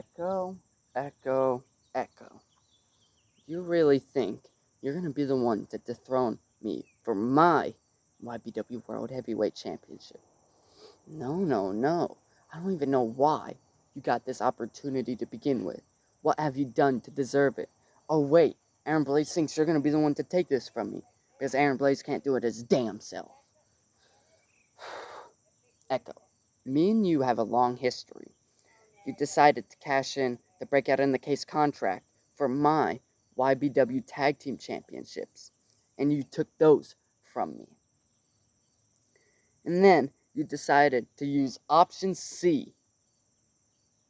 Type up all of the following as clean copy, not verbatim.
Echo, echo, echo. You really think you're going to be the one to dethrone me for my YBW World Heavyweight Championship? No, no, no. I don't even know why you got this opportunity to begin with. What have you done to deserve it? Oh, wait. Aaron Blaze thinks you're going to be the one to take this from me because Aaron Blaze can't do it his damn self. Echo, me and you have a long history. You decided to cash in the Breakout in the Case contract for my YBW Tag Team Championships, and you took those from me. And then you decided to use option C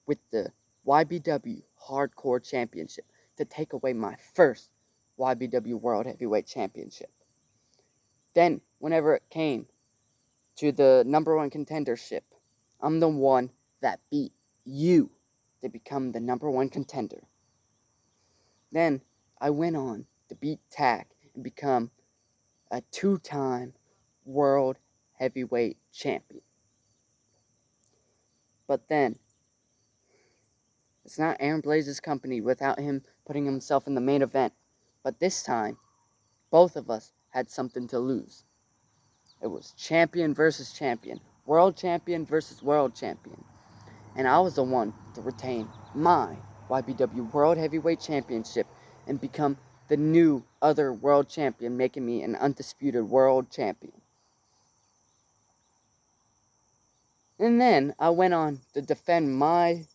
with the YBW Hardcore Championship to take away my first YBW World Heavyweight Championship. Then, whenever it came to the number one contendership, I'm the one that beat you to become the number one contender. Then I went on to beat Tack and become a 2-time world heavyweight champion. But then, it's not Aaron Blaze's company without him putting himself in the main event. But this time, both of us had something to lose. It was champion versus champion, world champion versus world champion. And I was the one to retain my YBW World Heavyweight Championship and become the new other world champion, making me an undisputed world champion. And then I went on to defend my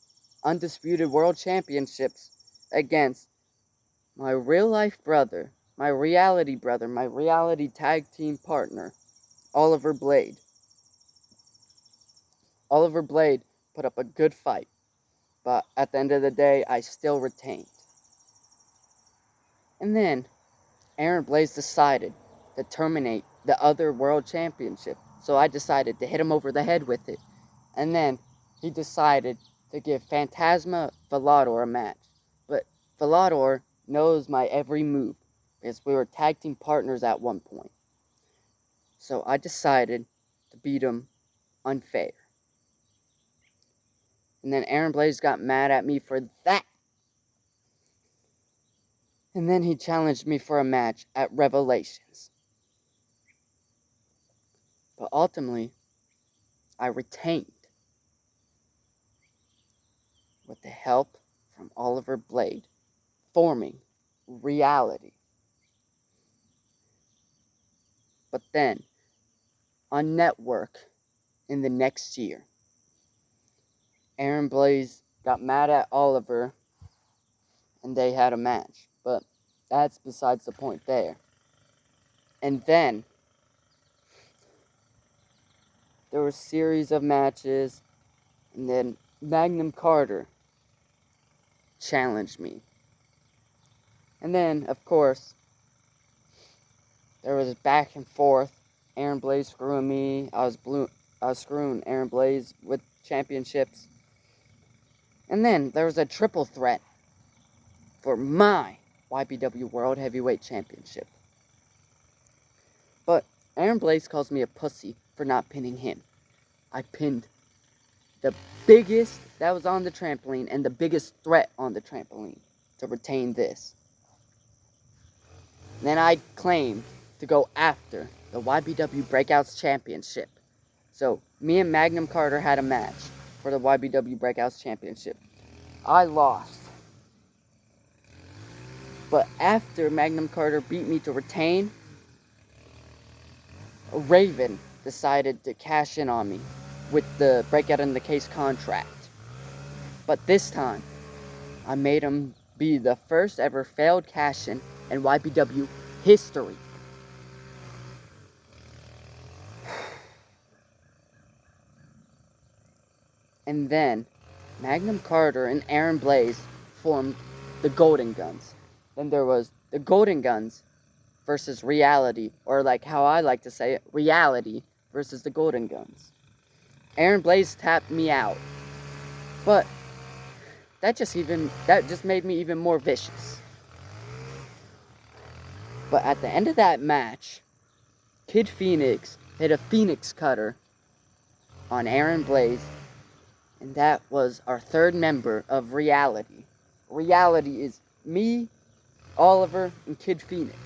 undisputed world championships against my real-life brother, my reality tag team partner, Oliver Blade. Oliver Blade put up a good fight, but at the end of the day, I still retained. And then Aaron Blaze decided to terminate the other world championship, so I decided to hit him over the head with it. And then he decided to give Phantasma Volador a match. But Volador knows my every move, because we were tag team partners at one point. So I decided to beat him unfair. And then Aaron Blaze got mad at me for that. And then he challenged me for a match at Revelations. But ultimately, I retained with the help from Oliver Blade, forming Reality. But then, on Network in the next year, Aaron Blaze got mad at Oliver and they had a match. But that's besides the point there. And then there were a series of matches, and then Magnum Carter challenged me. And then, of course, there was back and forth. Aaron Blaze screwing me. I was screwing Aaron Blaze with championships. And then there was a triple threat for my YBW World Heavyweight Championship. But Aaron Blaze calls me a pussy for not pinning him. I pinned the biggest that was on the trampoline and the biggest threat on the trampoline to retain this. Then I claimed to go after the YBW Breakouts Championship. So me and Magnum Carter had a match for the YBW Breakouts Championship. I lost. But after Magnum Carter beat me to retain, Raven decided to cash in on me with the Breakout in the Case contract. But this time, I made him be the first ever failed cash-in YBW history. And then, Magnum Carter and Aaron Blaze formed the Golden Guns. Then there was the Golden Guns versus Reality, or like how I like to say it, Reality versus the Golden Guns. Aaron Blaze tapped me out. But that just made me even more vicious. But at the end of that match, Kid Phoenix hit a Phoenix Cutter on Aaron Blaze, And that was our third member of Reality. Reality is me, Oliver, and Kid Phoenix.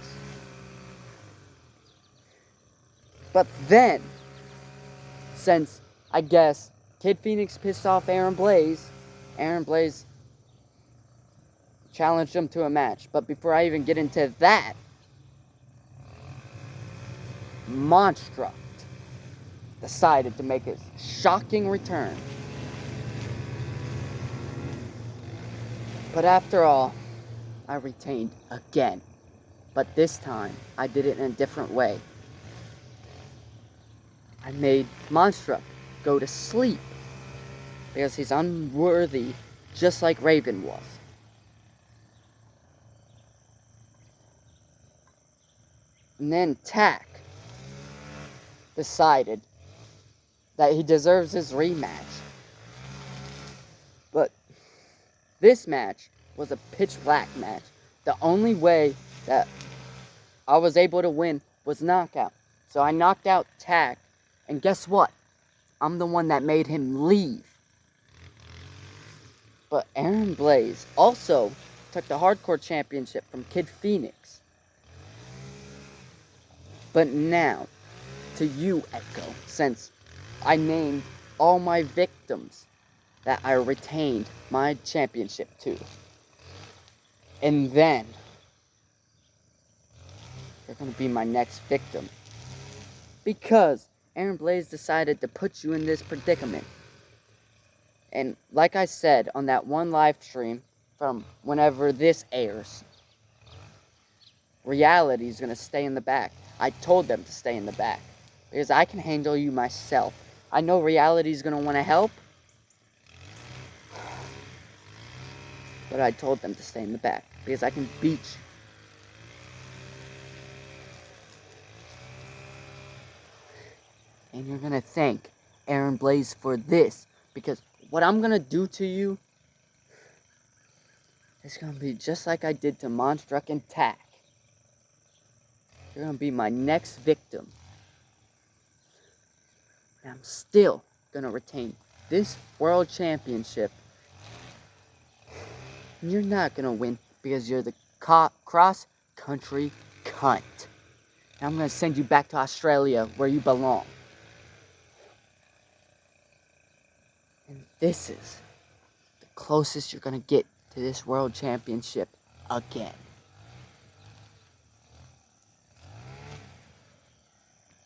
But then, since, I guess, Kid Phoenix pissed off Aaron Blaze challenged him to a match. But before I even get into that, Monstruct decided to make his shocking return. But after all, I retained again. But this time, I did it in a different way. I made Monstruct go to sleep because he's unworthy, just like Raven was. And then Tack decided that he deserves his rematch. But this match was a pitch black match. The only way that I was able to win was knockout. So I knocked out Tack, and guess what? I'm the one that made him leave. But Aaron Blaze also took the Hardcore Championship from Kid Phoenix. But now, to you, Echo, since I named all my victims that I retained my championship to. And then, you're going to be my next victim. Because Aaron Blaze decided to put you in this predicament. And like I said on that one live stream from whenever this airs, Reality is going to stay in the back. I told them to stay in the back. Because I can handle you myself. I know Reality is going to want to help. But I told them to stay in the back. Because I can beat you. And you're going to thank Aaron Blaze for this. Because what I'm going to do to you is going to be just like I did to Monstruct and Tack. You're going to be my next victim. And I'm still going to retain this world championship. And you're not going to win because you're the cross-country cunt. And I'm going to send you back to Australia where you belong. And this is the closest you're going to get to this world championship again.